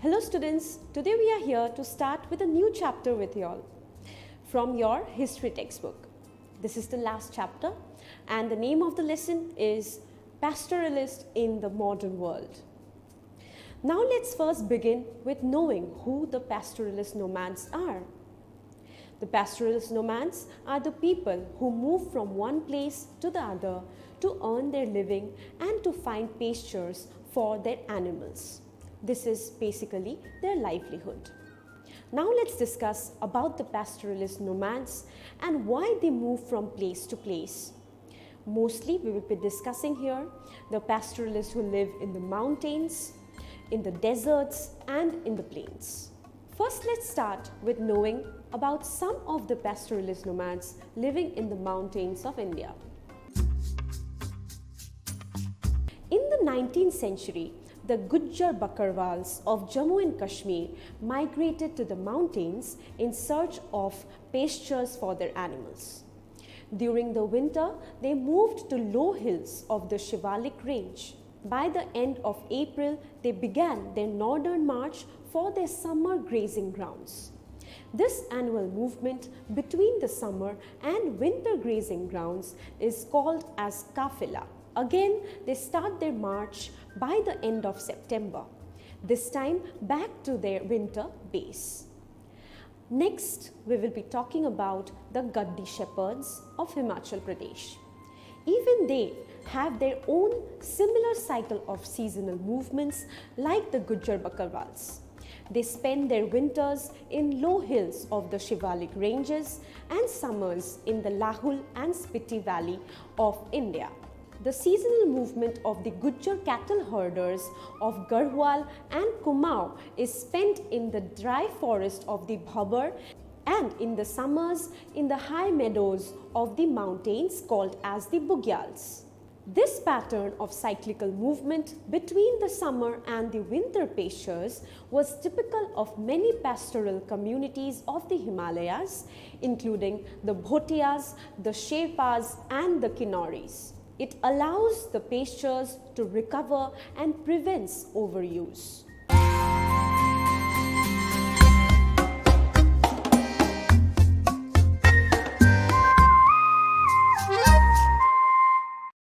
Hello students, today we are here to start with a new chapter with you all from your history textbook. This is the last chapter and the name of the lesson is Pastoralist in the Modern World. Now let's first begin with knowing who the pastoralist nomads are. The pastoralist nomads are the people who move from one place to the other to earn their living and to find pastures for their animals. This is basically their livelihood. Now let's discuss about the pastoralist nomads and why they move from place to place. Mostly we will be discussing here the pastoralists who live in the mountains, in the deserts and in the plains. First let's start with knowing about some of the pastoralist nomads living in the mountains of India. In the 19th century, the Gujjar Bakarwals of Jammu and Kashmir migrated to the mountains in search of pastures for their animals. During the winter, they moved to low hills of the Shivalik range. By the end of April, they began their northern march for their summer grazing grounds. This annual movement between the summer and winter grazing grounds is called as Kafila. Again, they start their march by the end of September, this time back to their winter base. Next, we will be talking about the Gaddi shepherds of Himachal Pradesh. Even they have their own similar cycle of seasonal movements like the Gujjar Bakarwals. They spend their winters in low hills of the Shivalik ranges and summers in the Lahul and Spiti Valley of India. The seasonal movement of the Gujjar cattle herders of Garhwal and Kumaon is spent in the dry forest of the Bhabur and in the summers in the high meadows of the mountains called as the Bugyals. This pattern of cyclical movement between the summer and the winter pastures was typical of many pastoral communities of the Himalayas, including the Bhotiyas, the Sherpas and the Kinauris. It allows the pastures to recover and prevents overuse.